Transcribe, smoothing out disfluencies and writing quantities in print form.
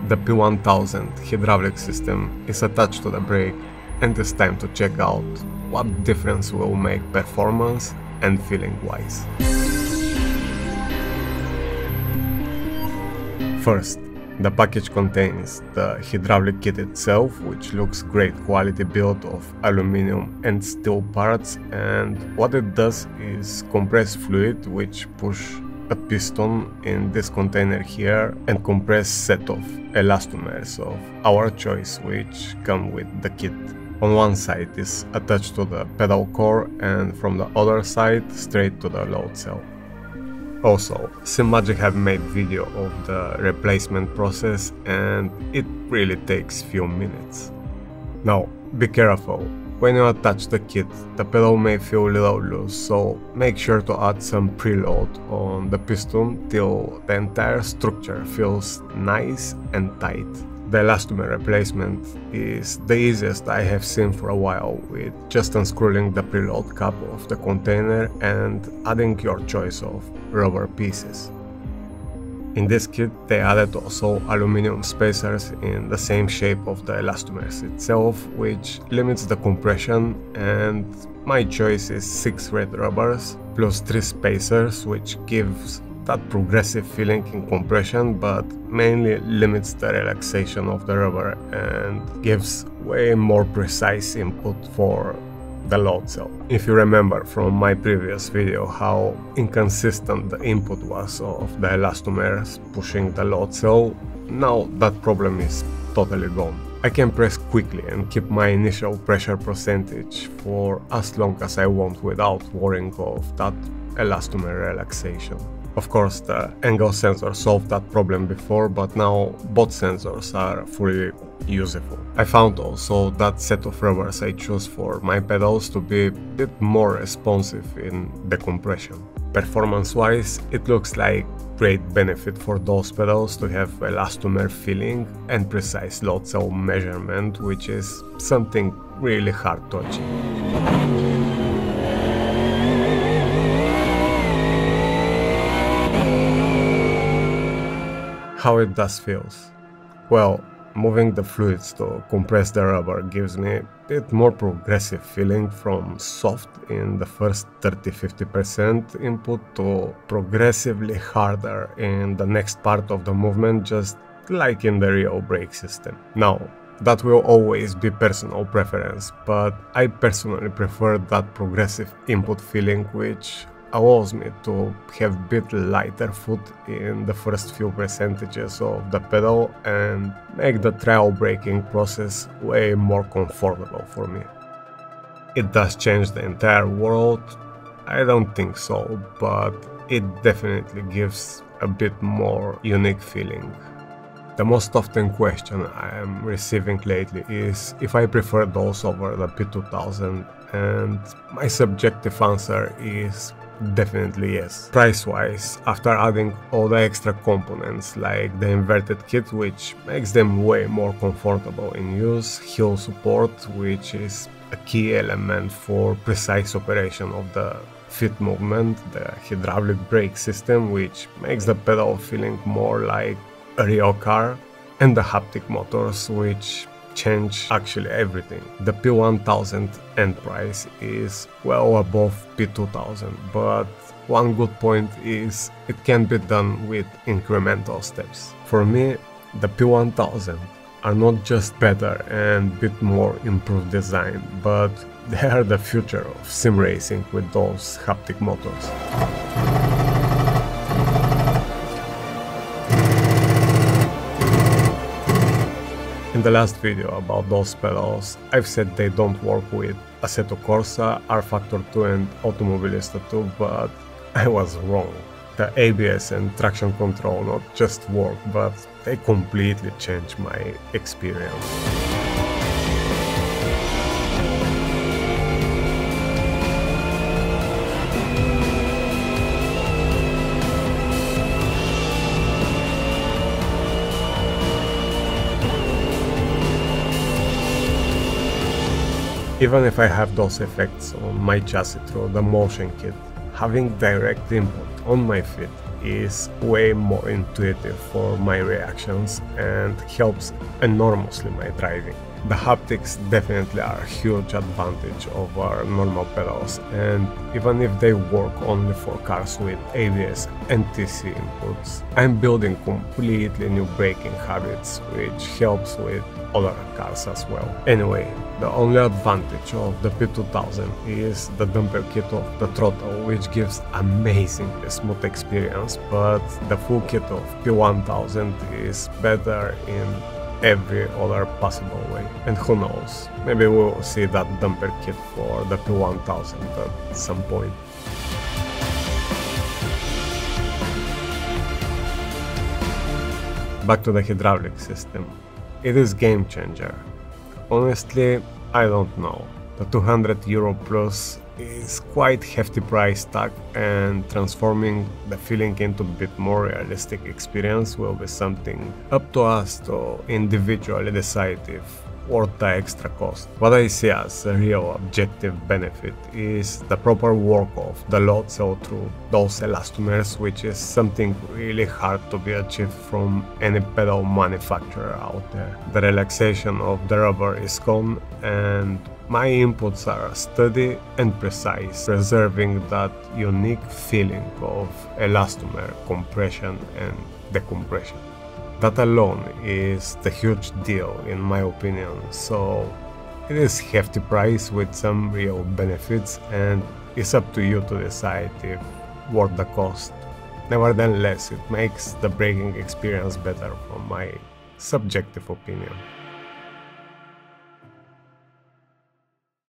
The P1000 hydraulic system is attached to the brake, and it's time to check out what difference will make performance and feeling wise. First, the package contains the hydraulic kit itself, which looks great quality build of aluminum and steel parts, and what it does is compress fluid which push a piston in this container here and compress set of elastomers of our choice which come with the kit. On one side is attached to the pedal core and from the other side straight to the load cell. Also, Simagic have made video of the replacement process and it really takes few minutes. Now, be careful. When you attach the kit, the pedal may feel a little loose, so make sure to add some preload on the piston till the entire structure feels nice and tight. The elastomer replacement is the easiest I have seen for a while, with just unscrewing the preload cap of the container and adding your choice of rubber pieces. In this kit they added also aluminum spacers in the same shape of the elastomers itself, which limits the compression, and my choice is 6 red rubbers plus 3 spacers, which gives that progressive feeling in compression but mainly limits the relaxation of the rubber and gives way more precise input for the load cell. If you remember from my previous video how inconsistent the input was of the elastomers pushing the load cell, now that problem is totally gone. I can press quickly and keep my initial pressure percentage for as long as I want without worrying of that elastomer relaxation. Of course, the angle sensor solved that problem before, but now both sensors are fully usable. I found also that set of rubbers I choose for my pedals to be a bit more responsive in decompression. Performance-wise, it looks like great benefit for those pedals to have elastomer feeling and precise load cell measurement, which is something really hard to achieve. How it does feels? Well, moving the fluids to compress the rubber gives me a bit more progressive feeling, from soft in the first 30-50% input to progressively harder in the next part of the movement, just like in the real brake system. Now, that will always be personal preference, but I personally prefer that progressive input feeling, which allows me to have a bit lighter foot in the first few percentages of the pedal and make the trial braking process way more comfortable for me. It does change the entire world? I don't think so, but it definitely gives a bit more unique feeling. The most often question I am receiving lately is if I prefer those over the P2000, and my subjective answer is definitely yes. Price-wise, after adding all the extra components like the inverted kit, which makes them way more comfortable in use, heel support, which is a key element for precise operation of the feet movement, the hydraulic brake system, which makes the pedal feeling more like a real car, and the haptic motors, which change actually everything. The P1000 end price is well above P2000, but one good point is it can be done with incremental steps. For me, the P1000 are not just better and bit more improved design, but they are the future of sim racing with those haptic motors. In the last video about those pedals, I've said they don't work with Assetto Corsa, R-Factor 2 and Automobilista 2, but I was wrong. The ABS and traction control not just work, but they completely changed my experience. Even if I have those effects on my chassis through the motion kit, having direct input on my feet is way more intuitive for my reactions and helps enormously my driving. The haptics definitely are a huge advantage over normal pedals, and even if they work only for cars with ABS and TC inputs, I'm building completely new braking habits, which helps with other cars as well. Anyway, the only advantage of the P2000 is the damper kit of the throttle, which gives amazingly smooth experience, but the full kit of P1000 is better in every other possible way. And who knows, maybe we'll see that damper kit for the P1000 at some point. Back to the hydraulic system. It is game changer. Honestly, I don't know. The €200 plus is quite hefty price tag, and transforming the feeling into a bit more realistic experience will be something up to us to individually decide if worth the extra cost. What I see as a real objective benefit is the proper work of the load cell through those elastomers, which is something really hard to be achieved from any pedal manufacturer out there. The relaxation of the rubber is gone, and my inputs are steady and precise, preserving that unique feeling of elastomer compression and decompression. That alone is the huge deal in my opinion, so it is hefty price with some real benefits, and it's up to you to decide if worth the cost. Nevertheless, it makes the braking experience better from my subjective opinion.